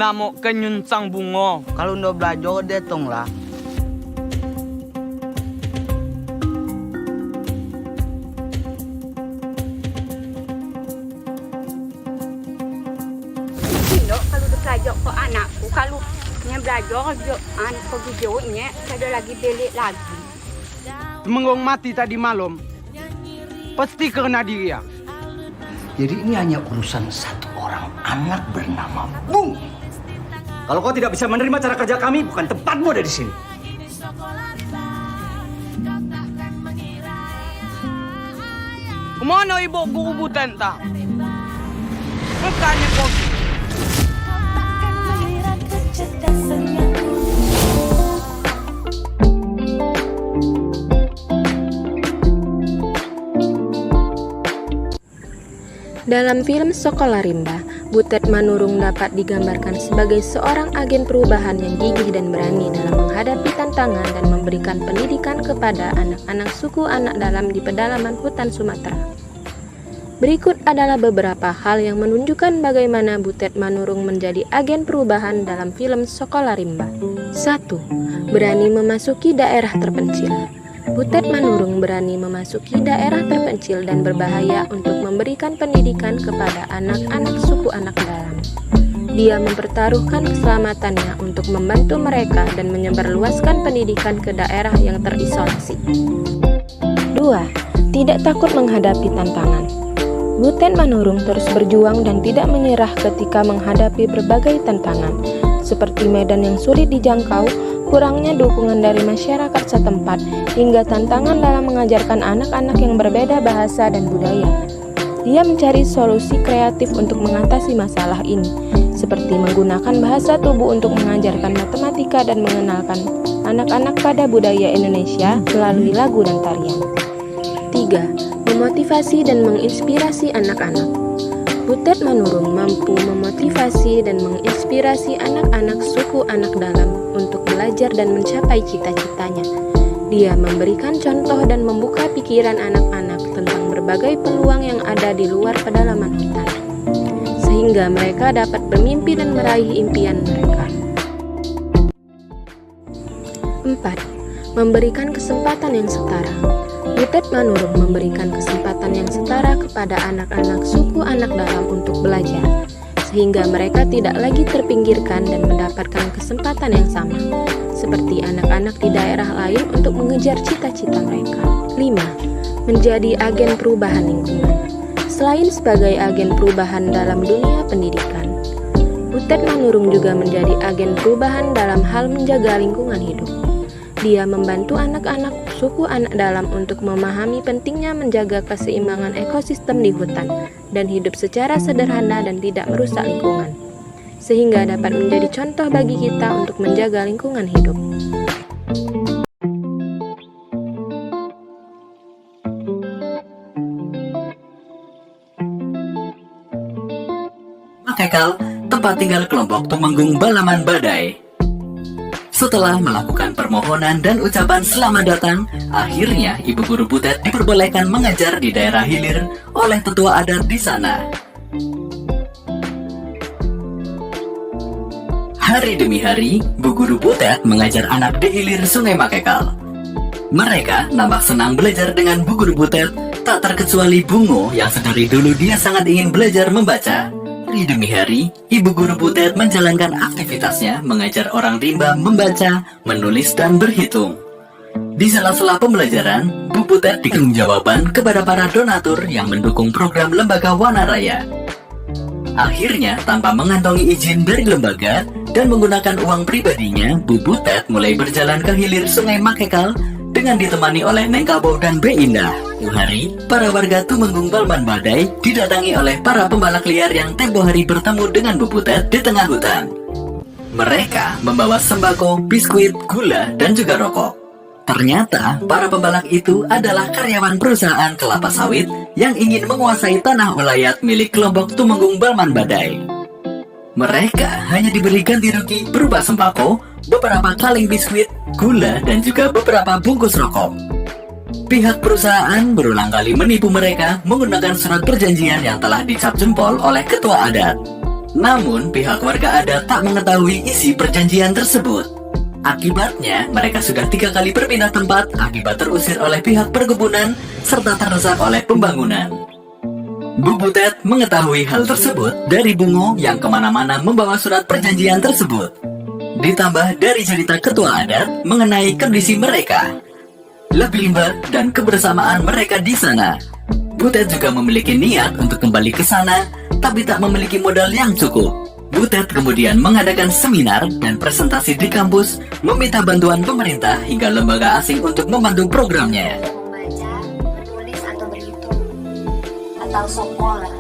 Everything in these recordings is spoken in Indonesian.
namo kenyun sang bungo. Kalau udah belajar detong lah. Kalau udah belajar ke anakku, kalau belajar anakku videonya, ada lagi belik lagi. Temenggong mati tadi malam, pasti karena dia. Jadi ini hanya urusan satu orang anak bernama Bung. Kalau kau tidak bisa menerima cara kerja kami, bukan tempatmu ada di sini. Kemana ibu guru butan tak? Bukannya kopi. Dalam film Sekolah Rimba, Butet Manurung dapat digambarkan sebagai seorang agen perubahan yang gigih dan berani dalam menghadapi tantangan dan memberikan pendidikan kepada anak-anak suku anak dalam di pedalaman hutan Sumatera. Berikut adalah beberapa hal yang menunjukkan bagaimana Butet Manurung menjadi agen perubahan dalam film Sekolah Rimba. 1. Berani memasuki daerah terpencil. Butet Manurung berani memasuki daerah terpencil dan berbahaya untuk memberikan pendidikan kepada anak-anak suku anak dalam. Dia mempertaruhkan keselamatannya untuk membantu mereka dan menyebarluaskan pendidikan ke daerah yang terisolasi. 2. Tidak takut menghadapi tantangan. Butet Manurung terus berjuang dan tidak menyerah ketika menghadapi berbagai tantangan, seperti medan yang sulit dijangkau, kurangnya dukungan dari masyarakat setempat, hingga tantangan dalam mengajarkan anak-anak yang berbeda bahasa dan budaya. Dia mencari solusi kreatif untuk mengatasi masalah ini, seperti menggunakan bahasa tubuh untuk mengajarkan matematika dan mengenalkan anak-anak pada budaya Indonesia melalui lagu dan tarian. 3. Memotivasi dan menginspirasi anak-anak. Butet Manurung mampu memotivasi dan menginspirasi anak-anak suku anak dalam untuk belajar dan mencapai cita-citanya. Dia memberikan contoh dan membuka pikiran anak-anak tentang berbagai peluang yang ada di luar pedalaman hutan, sehingga mereka dapat bermimpi dan meraih impian mereka. 4. Memberikan kesempatan yang setara. Butet Manurung memberikan kesempatan yang setara kepada anak-anak suku anak dalam untuk belajar, sehingga mereka tidak lagi terpinggirkan dan mendapatkan kesempatan yang sama, seperti anak-anak di daerah lain untuk mengejar cita-cita mereka. 5. Menjadi agen perubahan lingkungan. Selain sebagai agen perubahan dalam dunia pendidikan, Butet Manurung juga menjadi agen perubahan dalam hal menjaga lingkungan hidup. Dia membantu anak-anak suku anak dalam untuk memahami pentingnya menjaga keseimbangan ekosistem di hutan dan hidup secara sederhana dan tidak merusak lingkungan, sehingga dapat menjadi contoh bagi kita untuk menjaga lingkungan hidup. Makekal, tempat tinggal kelompok Tumenggung Balaman Badai. Setelah melakukan permohonan dan ucapan selamat datang, akhirnya Ibu Guru Butet diperbolehkan mengajar di daerah hilir oleh tetua adat di sana. Hari demi hari, Bu Guru Butet mengajar anak di hilir Sungai Makekal. Mereka nampak senang belajar dengan Bu Guru Butet, tak terkecuali Bungo yang sedari dulu dia sangat ingin belajar membaca. Hari demi hari, Ibu Guru Butet menjalankan aktivitasnya mengajar orang rimba membaca, menulis, dan berhitung. Di sela-sela pembelajaran, Bu Butet diberi jawaban kepada para donatur yang mendukung program Lembaga Wanaraya. Akhirnya, tanpa mengantongi izin dari lembaga dan menggunakan uang pribadinya, Bu Butet mulai berjalan ke hilir Sungai Makekal dengan ditemani oleh Neng Kabo dan Be Indah. Suatu hari, para warga Tumenggung Balaman Badai didatangi oleh para pembalak liar yang tempo hari bertemu dengan Bu Butet di tengah hutan. Mereka membawa sembako, biskuit, gula, dan juga rokok. Ternyata, para pembalak itu adalah karyawan perusahaan kelapa sawit yang ingin menguasai tanah ulayat milik kelompok Tumenggung Balaman Badai. Mereka hanya diberi ganti rugi berupa sembako, beberapa kaleng biskuit, gula, dan juga beberapa bungkus rokok. Pihak perusahaan berulang kali menipu mereka menggunakan surat perjanjian yang telah dicap jempol oleh ketua adat. Namun, pihak warga adat tak mengetahui isi perjanjian tersebut. Akibatnya, mereka sudah 3 kali berpindah tempat akibat terusir oleh pihak perkebunan serta terdesak oleh pembangunan. Bu Butet mengetahui hal tersebut dari Bungo yang kemana-mana membawa surat perjanjian tersebut. Ditambah dari cerita ketua adat mengenai kondisi mereka, lebih limbat dan kebersamaan mereka di sana. Butet juga memiliki niat untuk kembali ke sana, tapi tak memiliki modal yang cukup. Butet kemudian mengadakan seminar dan presentasi di kampus, meminta bantuan pemerintah hingga lembaga asing untuk membantu programnya. Membaca, menulis atau berhitung, atau sekolah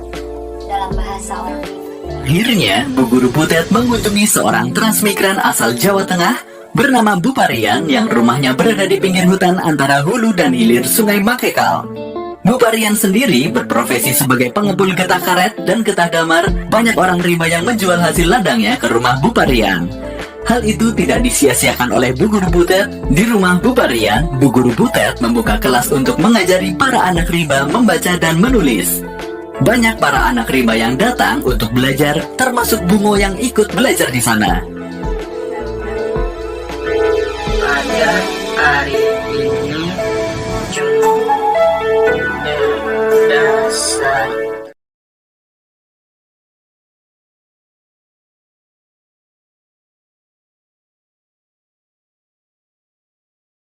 dalam bahasa orang itu. Akhirnya, Bu Guru Butet mengunjungi seorang transmigran asal Jawa Tengah bernama Bu Parian yang rumahnya berada di pinggir hutan antara hulu dan hilir Sungai Makekal. Bu Parian sendiri berprofesi sebagai pengepul getah karet dan getah damar. Banyak orang rimba yang menjual hasil ladangnya ke rumah Bu Parian. Hal itu tidak disia-siakan oleh Bu Guru Butet. Di rumah Bu Parian, Bu Guru Butet membuka kelas untuk mengajari para anak rimba membaca dan menulis. Banyak para anak rimba yang datang untuk belajar, termasuk Bungo yang ikut belajar di sana. Pada hari ini dasar